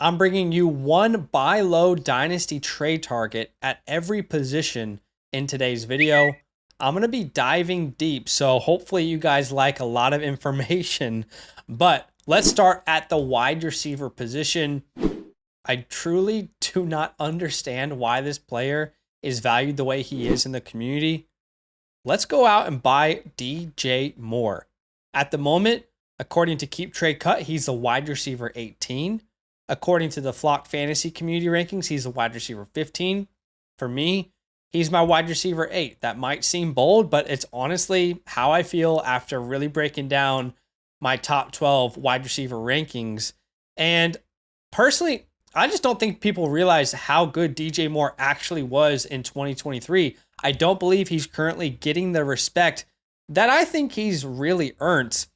I'm bringing you one buy low dynasty trade target at every position in today's video. I'm going to be diving deep, so hopefully you guys like a lot of information. But let's start at the wide receiver position. I truly do not understand why this player is valued the way he is in the community. Let's go out and buy DJ Moore. At the moment, according to Keep Trade Cut, he's the wide receiver 18. According to the Flock Fantasy Community Rankings, he's a wide receiver 15. For me, he's my wide receiver 8. That might seem bold, but it's honestly how I feel after really breaking down my top 12 wide receiver rankings. And personally, I just don't think people realize how good DJ Moore actually was in 2023. I don't believe he's currently getting the respect that I think he's really earned.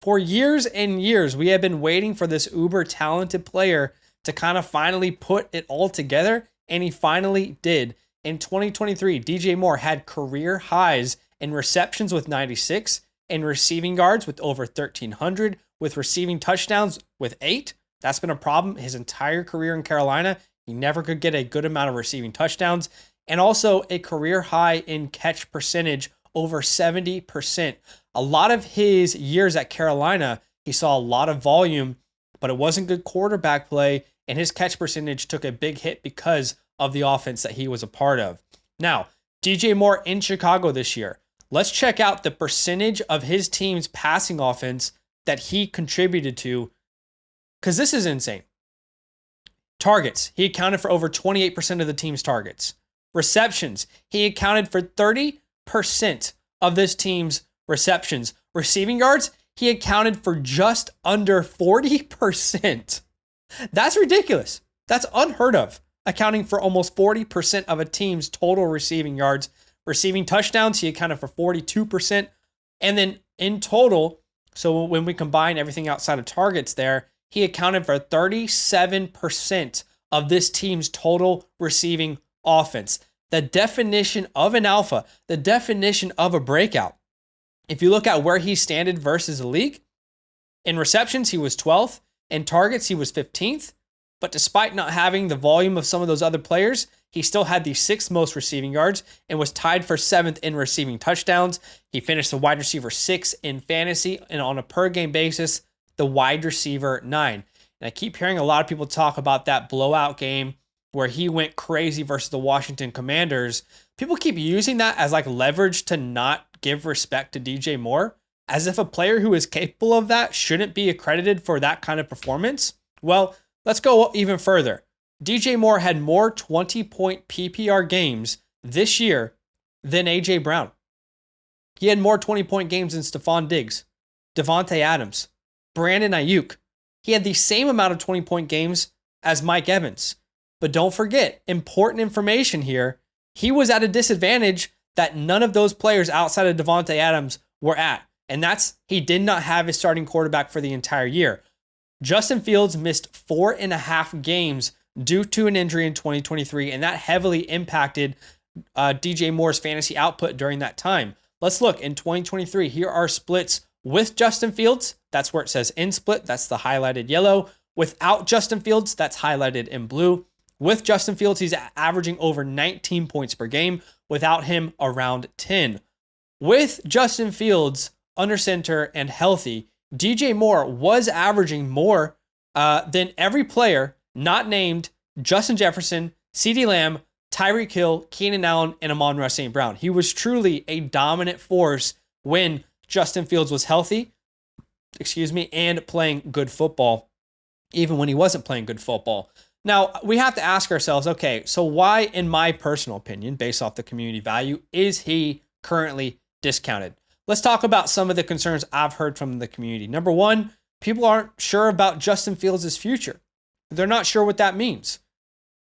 For years and years, we have been waiting for this uber talented player to kind of finally put it all together, and he finally did. In 2023, DJ Moore had career highs in receptions with 96, in receiving yards with over 1,300, with receiving touchdowns with 8. That's been a problem his entire career in Carolina. He never could get a good amount of receiving touchdowns, and also a career high in catch percentage over 70%. A lot of his years at Carolina, he saw a lot of volume, but it wasn't good quarterback play, and his catch percentage took a big hit because of the offense that he was a part of. Now, DJ Moore in Chicago this year. Let's check out the percentage of his team's passing offense that he contributed to, because this is insane. Targets, he accounted for over 28% of the team's targets. Receptions, he accounted for 30% of this team's receptions. Receiving yards, he accounted for just under 40%. That's ridiculous. That's unheard of, accounting for almost 40% of a team's total receiving yards. Receiving touchdowns, he accounted for 42%. And then in total, so when we combine everything outside of targets there, he accounted for 37% of this team's total receiving offense. The definition of an alpha, the definition of a breakout. If you look at where he standed versus the league, in receptions, he was 12th. In targets, he was 15th. But despite not having the volume of some of those other players, he still had the 6th most receiving yards and was tied for 7th in receiving touchdowns. He finished the wide receiver 6 in fantasy, and on a per game basis, the wide receiver 9. And I keep hearing a lot of people talk about that blowout game where he went crazy versus the Washington Commanders. People keep using that as like leverage to not give respect to DJ Moore, as if a player who is capable of that shouldn't be accredited for that kind of performance. Well, let's go even further. DJ Moore had more 20-point PPR games this year than A.J. Brown. He had more 20-point games than Stephon Diggs, Devontae Adams, Brandon Ayuk. He had the same amount of 20-point games as Mike Evans. But don't forget, important information here, he was at a disadvantage that none of those players outside of Devontae Adams were at. And that's, he did not have his starting quarterback for the entire year. Justin Fields missed 4.5 games due to an injury in 2023, and that heavily impacted DJ Moore's fantasy output during that time. Let's look in 2023. Here are splits with Justin Fields. That's where it says in split. That's the highlighted yellow. Without Justin Fields, that's highlighted in blue. With Justin Fields, he's averaging over 19 points per game. Without him, around 10. With Justin Fields under center and healthy, DJ Moore was averaging more than every player not named Justin Jefferson, CeeDee Lamb, Tyreek Hill, Keenan Allen, and Amon-Ra St. Brown. He was truly a dominant force when Justin Fields was healthy, and playing good football, even when he wasn't playing good football. Now, we have to ask ourselves, okay, so why, in my personal opinion, based off the community value, is he currently discounted? Let's talk about some of the concerns I've heard from the community. Number one, people aren't sure about Justin Fields' future. They're not sure what that means.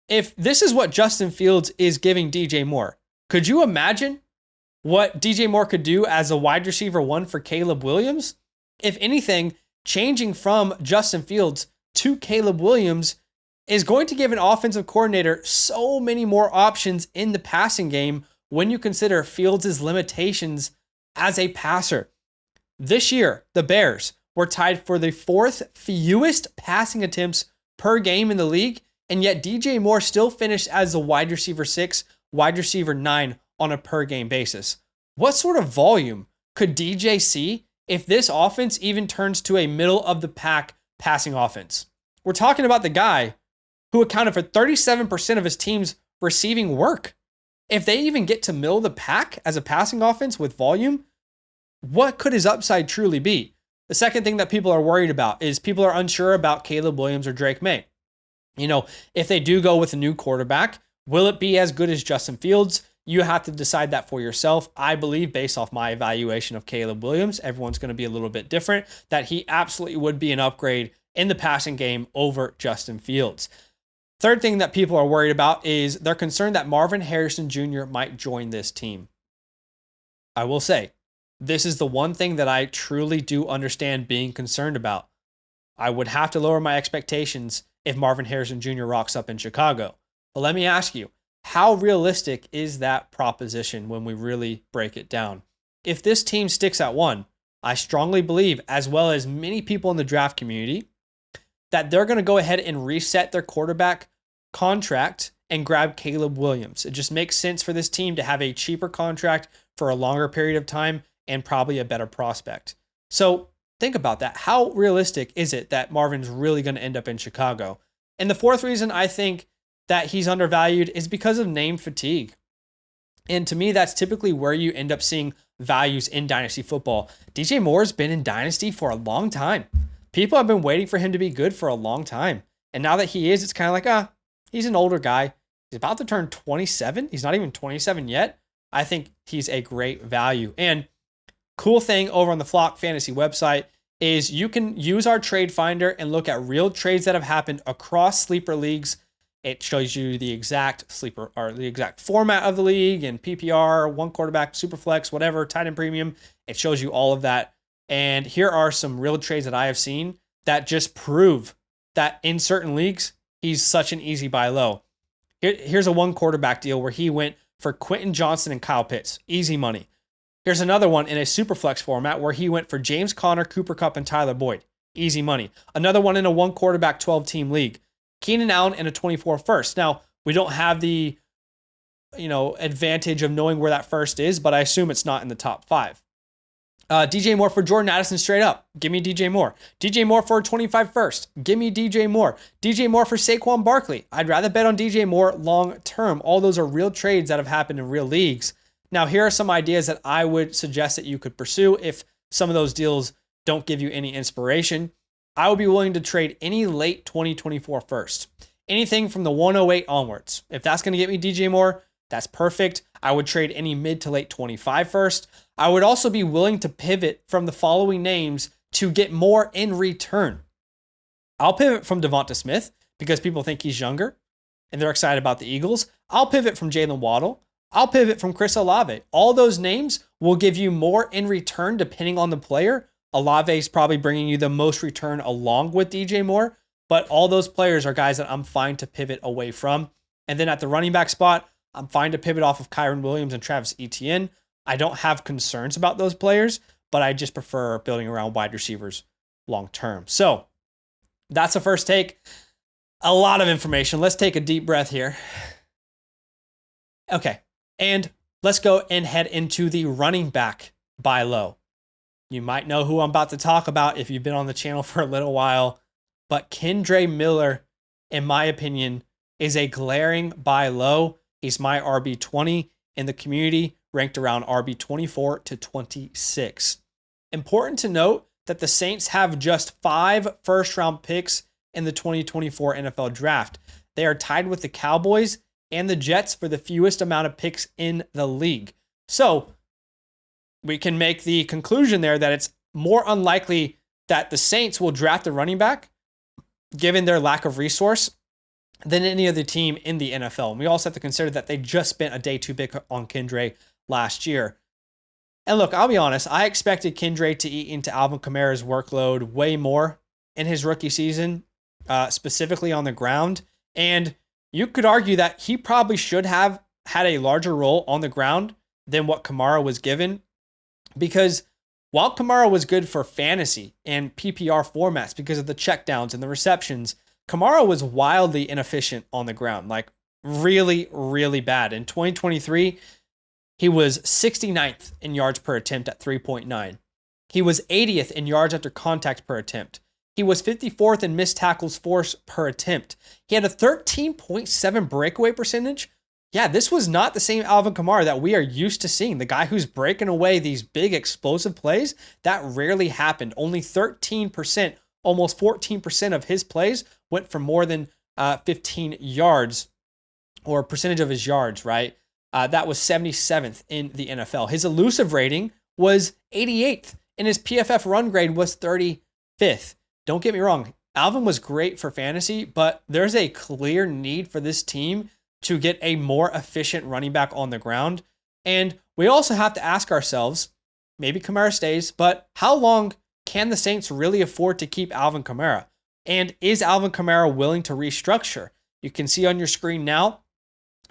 If this is what Justin Fields is giving DJ Moore, could you imagine what DJ Moore could do as a wide receiver 1 for Caleb Williams? If anything, changing from Justin Fields to Caleb Williams is going to give an offensive coordinator so many more options in the passing game when you consider Fields' limitations as a passer. This year, the Bears were tied for the 4th fewest passing attempts per game in the league, and yet DJ Moore still finished as the wide receiver 6, wide receiver 9 on a per game basis. What sort of volume could DJ see if this offense even turns to a middle of the pack passing offense? We're talking about the guy who accounted for 37% of his team's receiving work. If they even get to middle of the pack as a passing offense with volume, what could his upside truly be? The second thing that people are worried about is people are unsure about Caleb Williams or Drake May. You know, if they do go with a new quarterback, will it be as good as Justin Fields? You have to decide that for yourself. I believe, based off my evaluation of Caleb Williams, everyone's going to be a little bit different, that he absolutely would be an upgrade in the passing game over Justin Fields. Third thing that people are worried about is they're concerned that Marvin Harrison Jr. might join this team. I will say, this is the one thing that I truly do understand being concerned about. I would have to lower my expectations if Marvin Harrison Jr. rocks up in Chicago. But let me ask you, how realistic is that proposition when we really break it down? If this team sticks at 1, I strongly believe, as well as many people in the draft community, that they're going to go ahead and reset their quarterback contract and grab Caleb Williams. It just makes sense for this team to have a cheaper contract for a longer period of time and probably a better prospect. So think about that. How realistic is it that Marvin's really going to end up in Chicago? And the fourth reason I think that he's undervalued is because of name fatigue. And to me, that's typically where you end up seeing values in Dynasty football. DJ Moore's been in Dynasty for a long time. People have been waiting for him to be good for a long time. And now that he is, it's kind of like, he's an older guy. He's about to turn 27. He's not even 27 yet. I think he's a great value. And cool thing over on the Flock Fantasy website is you can use our trade finder and look at real trades that have happened across sleeper leagues. It shows you the exact sleeper or the exact format of the league and PPR, one quarterback, super flex, whatever, tight end premium. It shows you all of that. And here are some real trades that I have seen that just prove that in certain leagues, he's such an easy buy low. Here's a one quarterback deal where he went for Quentin Johnson and Kyle Pitts. Easy money. Here's another one in a super flex format where he went for James Conner, Cooper Kupp, and Tyler Boyd. Easy money. Another one in a one quarterback 12-team league. Keenan Allen in a 24 first. Now, we don't have the advantage of knowing where that first is, but I assume it's not in the top 5. DJ Moore for Jordan Addison straight up. Give me DJ Moore. DJ Moore for a 25 first. Give me DJ Moore. DJ Moore for Saquon Barkley. I'd rather bet on DJ Moore long term. All those are real trades that have happened in real leagues. Now, here are some ideas that I would suggest that you could pursue if some of those deals don't give you any inspiration. I would be willing to trade any late 2024 first. Anything from the 108 onwards. If that's going to get me DJ Moore, that's perfect. I would trade any mid to late 25 first. I would also be willing to pivot from the following names to get more in return. I'll pivot from Devonta Smith because people think he's younger and they're excited about the Eagles. I'll pivot from Jalen Waddle. I'll pivot from Chris Olave. All those names will give you more in return depending on the player. Olave is probably bringing you the most return along with DJ Moore, but all those players are guys that I'm fine to pivot away from. And then at the running back spot, I'm fine to pivot off of Kyron Williams and Travis Etienne. I don't have concerns about those players, but I just prefer building around wide receivers long term. So that's the first take. A lot of information. Let's take a deep breath here. Okay, and let's go and head into the running back buy low. You might know who I'm about to talk about if you've been on the channel for a little while, but Kendre Miller, in my opinion, is a glaring buy low. He's my RB20 in the community, ranked around RB24 to 26. Important to note that the Saints have just 5 first-round picks in the 2024 NFL Draft. They are tied with the Cowboys and the Jets for the fewest amount of picks in the league. So we can make the conclusion there that it's more unlikely that the Saints will draft a running back, given their lack of resource, than any other team in the NFL. And we also have to consider that they just spent a day 2 pick on Kendre last year. And look, I'll be honest, I expected Kendre to eat into Alvin Kamara's workload way more in his rookie season, specifically on the ground. And you could argue that he probably should have had a larger role on the ground than what Kamara was given. Because while Kamara was good for fantasy and PPR formats because of the checkdowns and the receptions, Kamara was wildly inefficient on the ground, like really, really bad. In 2023, he was 69th in yards per attempt at 3.9. He was 80th in yards after contact per attempt. He was 54th in missed tackles forced per attempt. He had a 13.7 breakaway percentage. Yeah, this was not the same Alvin Kamara that we are used to seeing. The guy who's breaking away these big explosive plays, that rarely happened. Only 13%, almost 14% of his plays went for more than 15 yards, or percentage of his yards, right? That was 77th in the NFL. His elusive rating was 88th, and his PFF run grade was 35th. Don't get me wrong, Alvin was great for fantasy, but there's a clear need for this team to get a more efficient running back on the ground. And we also have to ask ourselves, maybe Kamara stays, but how long can the Saints really afford to keep Alvin Kamara? And is Alvin Kamara willing to restructure? You can see on your screen now,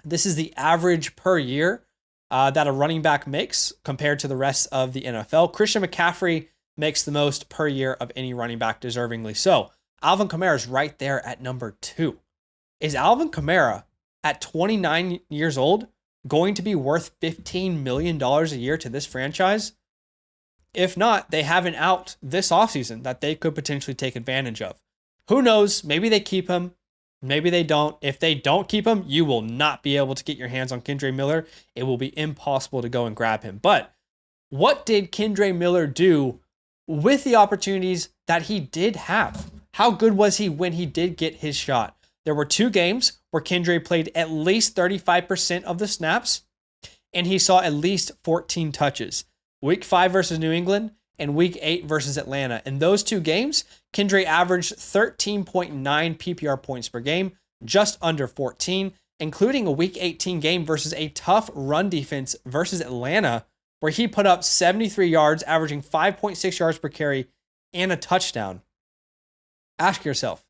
this is the average per year that a running back makes compared to the rest of the NFL. Christian McCaffrey makes the most per year of any running back, deservingly so. Alvin Kamara is right there at number 2. Is Alvin Kamara at 29 years old going to be worth $15 million a year to this franchise? If not, they have an out this offseason that they could potentially take advantage of. Who knows? Maybe they keep him. Maybe they don't. If they don't keep him, you will not be able to get your hands on Kendre Miller. It will be impossible to go and grab him. But what did Kendre Miller do with the opportunities that he did have? How good was he when he did get his shot? There were 2 games where Kendre played at least 35% of the snaps, and he saw at least 14 touches. Week 5 versus New England and Week 8 versus Atlanta. In those 2 games, Kendre averaged 13.9 PPR points per game, just under 14, including a Week 18 game versus a tough run defense versus Atlanta, where he put up 73 yards, averaging 5.6 yards per carry and a touchdown. Ask yourself,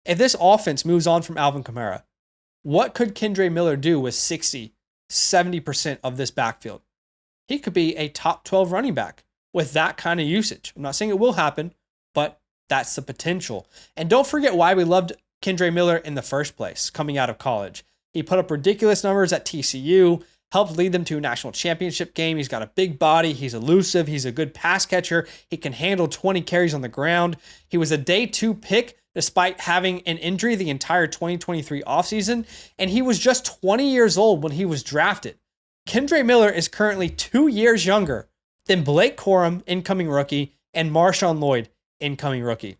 if this offense moves on from Alvin Kamara, what could Kendre Miller do with 60, 70% of this backfield? He could be a top 12 running back with that kind of usage. I'm not saying it will happen, but that's the potential. And don't forget why we loved Kendre Miller in the first place, coming out of college. He put up ridiculous numbers at TCU, helped lead them to a national championship game. He's got a big body. He's elusive. He's a good pass catcher. He can handle 20 carries on the ground. He was a day 2 pick despite having an injury the entire 2023 offseason, and he was just 20 years old when he was drafted. Kendre Miller is currently 2 years younger than Blake Corum, incoming rookie, and Marshawn Lloyd, incoming rookie.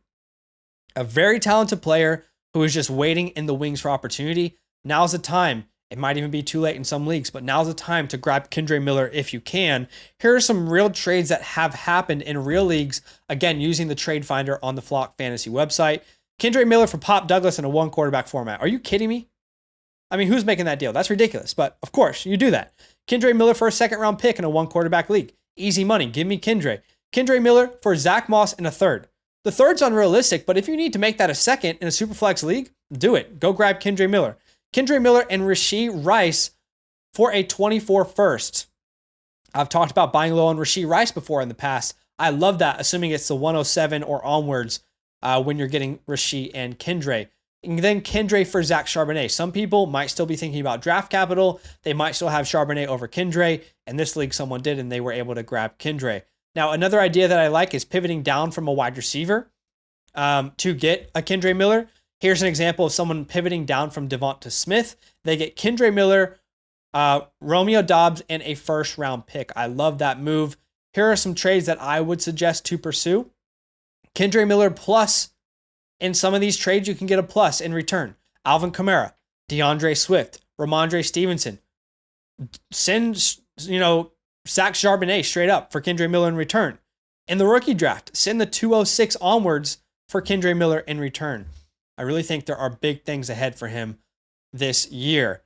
A very talented player who is just waiting in the wings for opportunity. Now's the time. It might even be too late in some leagues, but now's the time to grab Kendre Miller if you can. Here are some real trades that have happened in real leagues, again, using the trade finder on the Flock Fantasy website. Kendre Miller for Pop Douglas in a 1 quarterback format. Are you kidding me? I mean, who's making that deal? That's ridiculous, but of course, you do that. Kendre Miller for a 2nd round pick in a 1 quarterback league. Easy money. Give me Kendre. Kendre Miller for Zach Moss in a 3rd. The 3rd's unrealistic, but if you need to make that a 2nd in a Superflex league, do it. Go grab Kendre Miller. Kendre Miller and Rashee Rice for a 24 first. I've talked about buying low on Rashee Rice before in the past. I love that, assuming it's the 107 or onwards when you're getting Rashee and Kendre. And then Kendre for Zach Charbonnet. Some people might still be thinking about draft capital. They might still have Charbonnet over Kendre. In this league, someone did, and they were able to grab Kendre. Now, another idea that I like is pivoting down from a wide receiver to get a Kendre Miller. Here's an example of someone pivoting down from Devonta Smith. They get Kendre Miller, Romeo Doubs, and a 1st round pick. I love that move. Here are some trades that I would suggest to pursue. Kendre Miller plus. In some of these trades, you can get a plus in return. Alvin Kamara, DeAndre Swift, Ramondre Stevenson. Send, Zach Charbonnet straight up for Kendre Miller in return. In the rookie draft, send the 206 onwards for Kendre Miller in return. I really think there are big things ahead for him this year.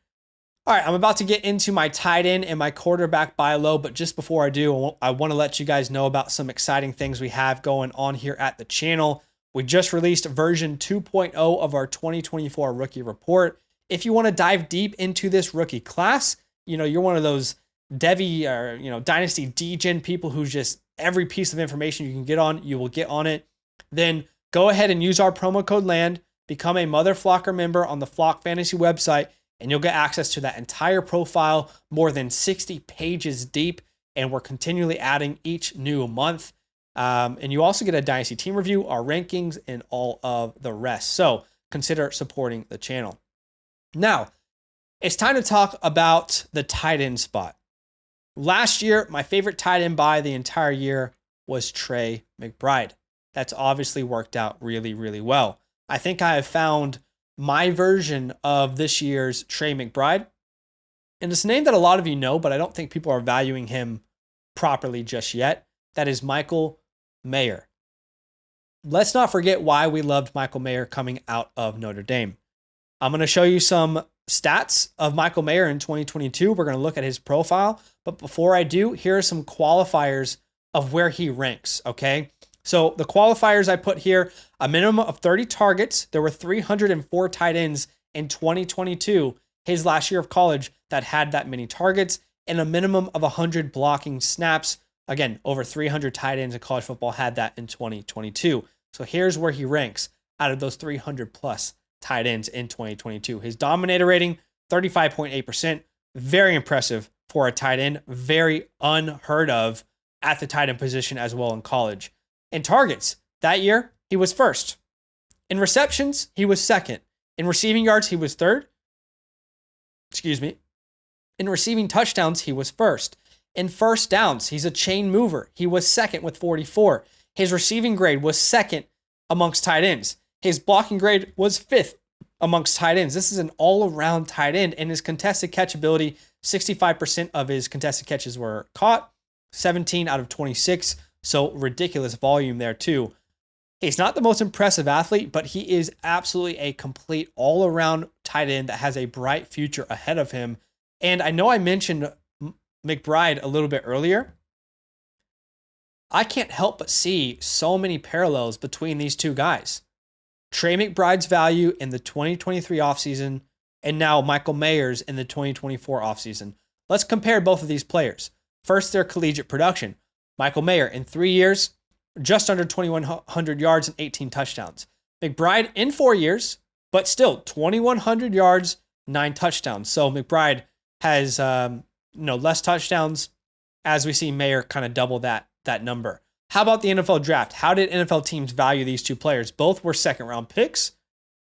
All right, I'm about to get into my tight end and my quarterback buy low, but just before I do, I want to let you guys know about some exciting things we have going on here at the channel. We just released version 2.0 of our 2024 rookie report. If you want to dive deep into this rookie class, you're one of those Devy or, Dynasty degen people who's just every piece of information you can get on, you will get on it. Then go ahead and use our promo code LAND. become a Mother Flocker member on the Flock Fantasy website, and you'll get access to that entire profile, more than 60 pages deep, and we're continually adding each new month. And you also get a Dynasty team review, our rankings, and all of the rest. So consider supporting the channel. Now, it's time to talk about the tight end spot. Last year, my favorite tight end by the entire year was Trey McBride. That's obviously worked out really, really well. I think I have found my version of this year's Trey McBride. And it's a name that a lot of you know, but I don't think people are valuing him properly just yet. That is Michael Mayer. Let's not forget why we loved Michael Mayer coming out of Notre Dame. I'm going to show you some stats of Michael Mayer in 2022. We're going to look at his profile. But before I do, here are some qualifiers of where he ranks, okay? So the qualifiers I put here, a minimum of 30 targets. There were 304 tight ends in 2022, his last year of college, that had that many targets, and a minimum of 100 blocking snaps. Again, over 300 tight ends in college football had that in 2022. So here's where he ranks out of those 300 plus tight ends in 2022. His dominator rating, 35.8%. Very impressive for a tight end. Very unheard of at the tight end position as well in college. In targets, that year, he was first. In receptions, he was second. In receiving yards, he was third. In receiving touchdowns, he was first. In first downs, he's a chain mover. He was second with 44. His receiving grade was second amongst tight ends. His blocking grade was fifth amongst tight ends. This is an all-around tight end, and his contested catch ability, 65% of his contested catches were caught, 17 out of 26. So ridiculous volume there too. He's not the most impressive athlete, but he is absolutely a complete all-around tight end that has a bright future ahead of him. And I know I mentioned McBride a little bit earlier. I can't help but see so many parallels between these two guys. Trey McBride's value in the 2023 offseason and now Michael Mayer's in the 2024 offseason. Let's compare both of these players. First, their collegiate production. Michael Mayer in 3 years, just under 2,100 yards and 18 touchdowns. McBride in 4 years, but still 2,100 yards, 9 touchdowns. So McBride has less touchdowns, as we see Mayer kind of double that number. How about the NFL draft? How did NFL teams value these two players? Both were second-round picks,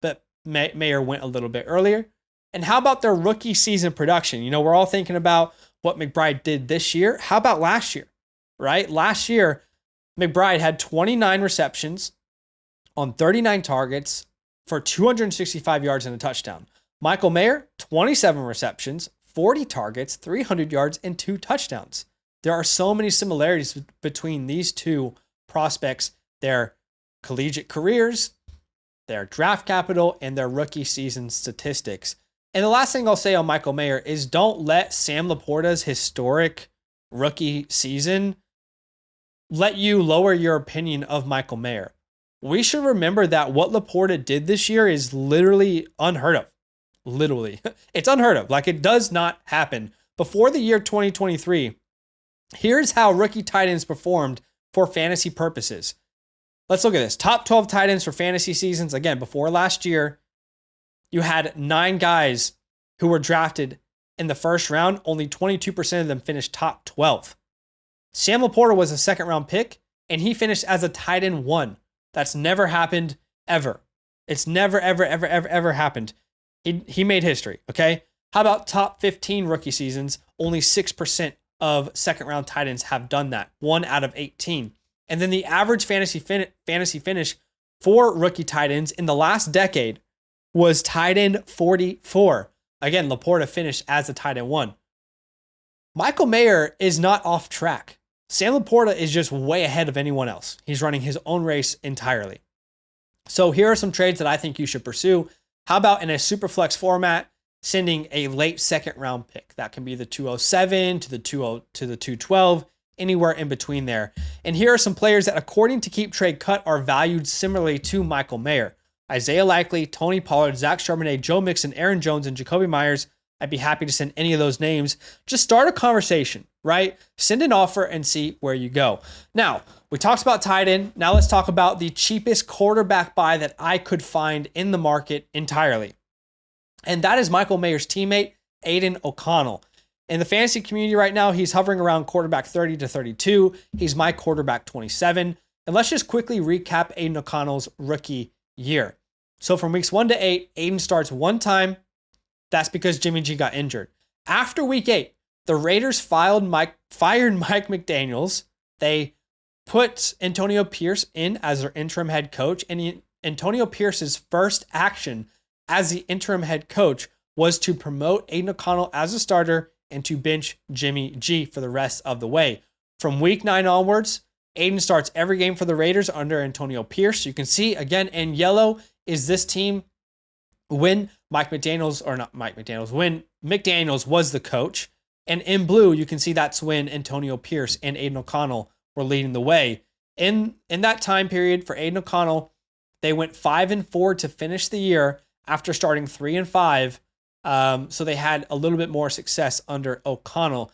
but Mayer went a little bit earlier. And how about their rookie season production? We're all thinking about what McBride did this year. How about last year? Right? Last year, McBride had 29 receptions on 39 targets for 265 yards and a touchdown. Michael Mayer, 27 receptions, 40 targets, 300 yards, and 2 touchdowns. There are so many similarities between these two prospects, their collegiate careers, their draft capital, and their rookie season statistics. And the last thing I'll say on Michael Mayer is don't let Sam Laporta's historic rookie season let you lower your opinion of Michael Mayer. We should remember that what Laporta did this year is literally unheard of. Literally. It's unheard of. Like, it does not happen. Before the year 2023, here's how rookie tight ends performed for fantasy purposes. Let's look at this. Top 12 tight ends for fantasy seasons. Again, before last year, you had 9 guys who were drafted in the first round. Only 22% of them finished top 12. Sam Laporta was a second-round pick, and he finished as a tight end 1. That's never happened, ever. It's never, ever happened. He made history, okay? How about top 15 rookie seasons? Only 6% of second-round tight ends have done that. 1 out of 18. And then the average fantasy finish for rookie tight ends in the last decade was tight end 44. Again, Laporta finished as a tight end 1. Michael Mayer is not off track. Sam Laporta is just way ahead of anyone else. He's running his own race entirely. So here are some trades that I think you should pursue. How about in a super flex format, sending a late second round pick? That can be the 207 to the 212, anywhere in between there. And here are some players that, according to Keep Trade Cut, are valued similarly to Michael Mayer. Isaiah Likely, Tony Pollard, Zach Charbonnet, Joe Mixon, Aaron Jones, and Jacoby Myers. I'd be happy to send any of those names. Just start a conversation, right? Send an offer and see where you go. Now, we talked about tight end. Now let's talk about the cheapest quarterback buy that I could find in the market entirely. And that is Michael Mayer's teammate, Aiden O'Connell. In the fantasy community right now, he's hovering around quarterback 30 to 32. He's my quarterback 27. And let's just quickly recap Aiden O'Connell's rookie year. So from weeks 1 to 8, Aiden starts one time. That's because Jimmy G got injured. After week 8, the Raiders fired Mike McDaniels. They put Antonio Pierce in as their interim head coach. And Antonio Pierce's first action as the interim head coach was to promote Aiden O'Connell as a starter and to bench Jimmy G for the rest of the way. From week 9 onwards, Aiden starts every game for the Raiders under Antonio Pierce. You can see again in yellow is this team when when McDaniels was the coach. And in blue, you can see that's when Antonio Pierce and Aiden O'Connell were leading the way. In that time period for Aiden O'Connell, they went 5-4 to finish the year after starting 3-5. So they had a little bit more success under O'Connell.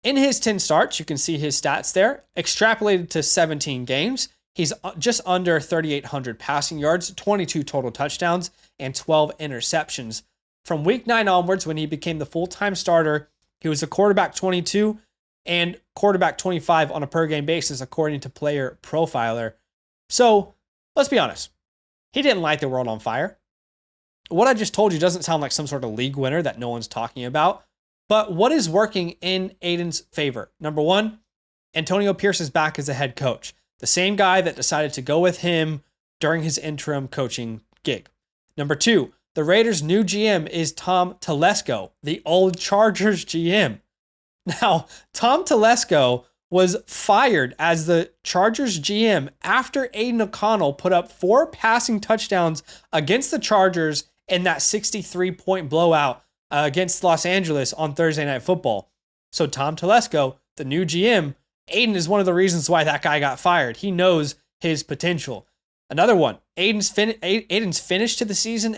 In his 10 starts, you can see his stats there. Extrapolated to 17 games, he's just under 3,800 passing yards, 22 total touchdowns, and 12 interceptions. From week 9 onwards, when he became the full-time starter, he was a quarterback 22 and quarterback 25 on a per-game basis, according to Player Profiler. So let's be honest. He didn't light the world on fire. What I just told you doesn't sound like some sort of league winner that no one's talking about. But what is working in Aiden's favor? Number one, Antonio Pierce is back as a head coach. The same guy that decided to go with him during his interim coaching gig. Number two, the Raiders' new GM is Tom Telesco, the old Chargers GM. Now, Tom Telesco was fired as the Chargers GM after Aiden O'Connell put up 4 passing touchdowns against the Chargers in that 63-point blowout against Los Angeles on Thursday Night Football. So Tom Telesco, the new GM, Aiden is one of the reasons why that guy got fired. He knows his potential. Another one, Aiden's finish to the season,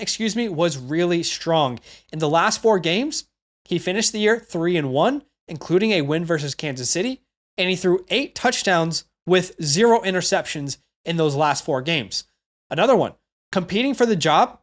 was really strong. In the last 4 games, he finished the year 3-1, including a win versus Kansas City, and he threw 8 touchdowns with 0 interceptions in those last 4 games. Another one, competing for the job,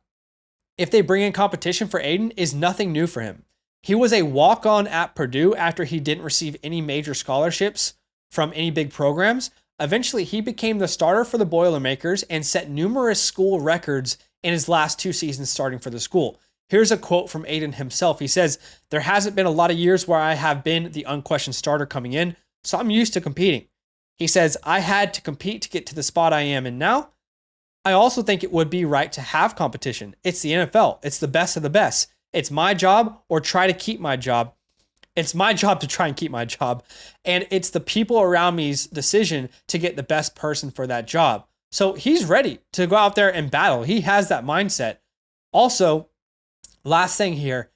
if they bring in competition for Aiden, is nothing new for him. He was a walk-on at Purdue after he didn't receive any major scholarships from any big programs. Eventually, he became the starter for the Boilermakers and set numerous school records in his last 2 seasons starting for the school. Here's a quote from Aiden himself. He says, "There hasn't been a lot of years where I have been the unquestioned starter coming in, so I'm used to competing." He says, "I had to compete to get to the spot I am in now. I also think it would be right to have competition. It's the NFL. It's the best of the best. It's my job or try to keep my job. It's my job to try and keep my job. And it's the people around me's decision to get the best person for that job." So he's ready to go out there and battle. He has that mindset. Also, last thing here,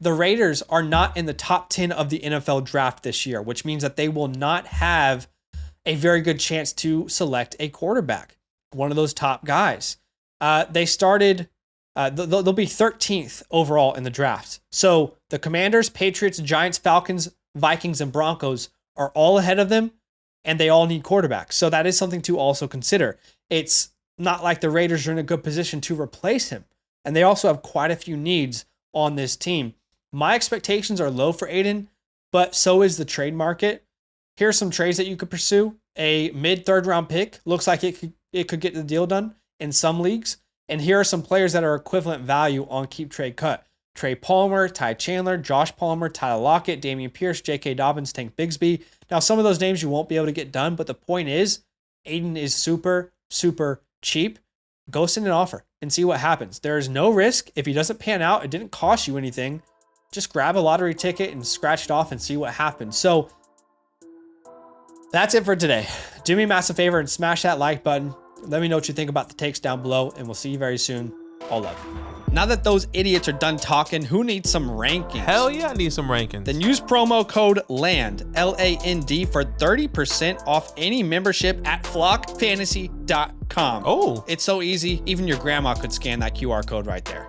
the Raiders are not in the top 10 of the NFL draft this year, which means that they will not have a very good chance to select a quarterback, one of those top guys. They started, they'll be 13th overall in the draft. So the Commanders, Patriots, Giants, Falcons, Vikings, and Broncos are all ahead of them, and they all need quarterbacks. So that is something to also consider. It's not like the Raiders are in a good position to replace him. And they also have quite a few needs on this team. My expectations are low for Aiden, but so is the trade market. Here's some trades that you could pursue. A mid-third round pick looks like it could get the deal done in some leagues. And here are some players that are equivalent value on Keep Trade Cut. Trey Palmer, Ty Chandler, Josh Palmer, Tyler Lockett, Damian Pierce, J.K. Dobbins, Tank Bigsby. Now, some of those names you won't be able to get done, but the point is, Aiden is super, super cheap. Go send an offer and see what happens. There is no risk. If he doesn't pan out, it didn't cost you anything. Just grab a lottery ticket and scratch it off and see what happens. So that's it for today. Do me a massive favor and smash that like button. Let me know what you think about the takes down below, and we'll see you very soon. All love. Now that those idiots are done talking, who needs some rankings? Hell yeah, I need some rankings. Then use promo code LAND, L-A-N-D, for 30% off any membership at flockfantasy.com. Oh. It's so easy, even your grandma could scan that QR code right there.